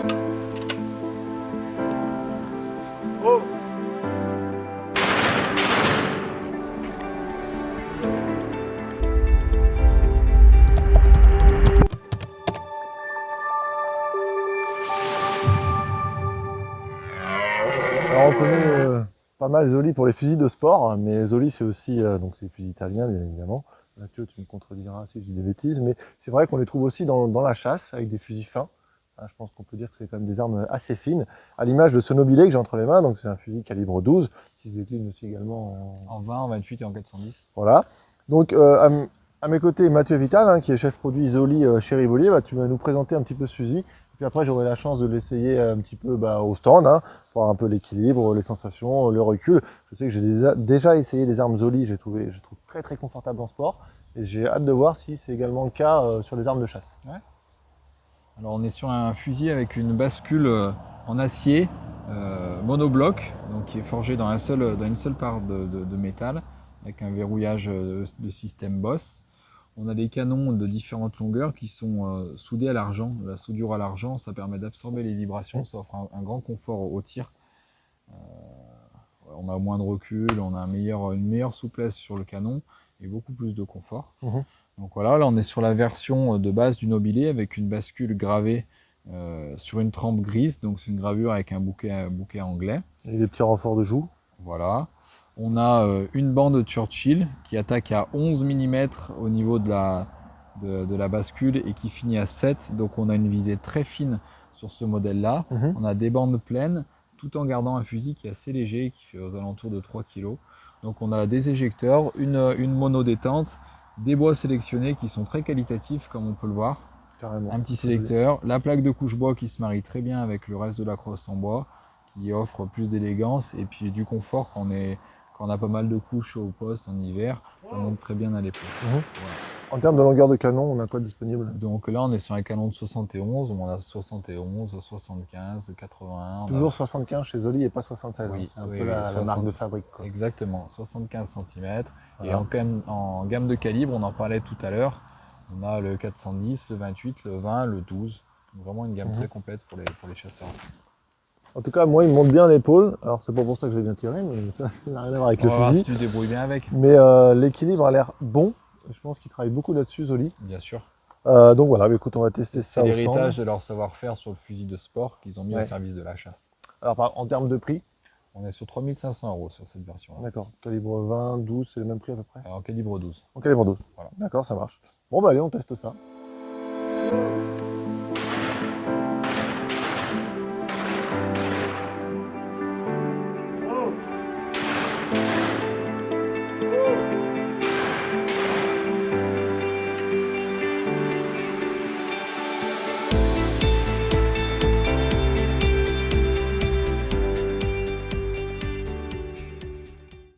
Oh. Alors on connaît pas mal Zoli pour les fusils de sport, mais Zoli c'est aussi donc c'est des fusils italiens bien évidemment. Mathieu, tu me contrediras si je dis des bêtises, mais c'est vrai qu'on les trouve aussi dans la chasse avec des fusils fins. Je pense qu'on peut dire que c'est quand même des armes assez fines, à l'image de ce Nobilet que j'ai entre les mains, donc c'est un fusil calibre 12 qui se décline aussi également en 20, en 28 et en 410. Voilà. Donc à mes côtés, Mathieu Vital, hein, qui est chef produit Zoli chez Rivolier, tu vas nous présenter un petit peu ce fusil. Puis après, j'aurai la chance de l'essayer un petit peu au stand, hein, pour voir un peu l'équilibre, les sensations, le recul. Je sais que j'ai déjà essayé des armes Zoli, je trouve très très confortable en sport. Et j'ai hâte de voir si c'est également le cas sur les armes de chasse. Ouais. Alors on est sur un fusil avec une bascule en acier monobloc, donc qui est forgé dans une seule part de métal, avec un verrouillage de système Boss. On a des canons de différentes longueurs qui sont soudés à l'argent. La soudure à l'argent, ça permet d'absorber les vibrations, ça offre un grand confort au tir. On a moins de recul, on a une meilleure souplesse sur le canon et beaucoup plus de confort. Donc voilà, là on est sur la version de base du Nobilet avec une bascule gravée sur une trempe grise, donc c'est une gravure avec un bouquet anglais. Et des petits renforts de joue. Voilà. On a une bande Churchill qui attaque à 11 mm au niveau de la bascule et qui finit à 7, donc on a une visée très fine sur ce modèle-là. On a des bandes pleines, tout en gardant un fusil qui est assez léger, qui fait aux alentours de 3 kg. Donc on a des éjecteurs, une mono détente, des bois sélectionnés qui sont très qualitatifs comme on peut le voir. Carrément. Un petit sélecteur, la plaque de couche bois qui se marie très bien avec le reste de la crosse en bois, qui offre plus d'élégance et puis du confort quand on a pas mal de couches au poste en hiver, ça monte très bien à l'épaule. Voilà. En termes de longueur de canon, on a quoi de disponible? Donc là on est sur un canon de 71, on a 71, 75, 81. Toujours 75 chez Zoli et pas 76, oui, c'est un oui, peu oui, la marque de fabrique. Quoi. Exactement, 75 cm. Voilà. Et en gamme de calibre, on en parlait tout à l'heure, on a le 410, le 28, le 20, le 12. Donc vraiment une gamme très complète pour les chasseurs. En tout cas, moi, il me monte bien l'épaule. Alors, c'est pas pour ça que je vais bien tirer, mais ça n'a rien à voir avec On le va voir fusil. si tu te débrouilles bien avec. Mais l'équilibre a l'air bon. Je pense qu'il travaille beaucoup là-dessus, Zoli. Bien sûr. Donc voilà, écoute, on va tester ça C'est au l'héritage stand. de leur savoir-faire sur le fusil de sport qu'ils ont mis au service de la chasse. Alors, en termes de prix, on est sur 3 500 € sur cette version. D'accord. Calibre 20, 12, c'est le même prix à peu près? En calibre 12. En calibre 12. Voilà. D'accord, ça marche. Bon, bah allez, on teste ça.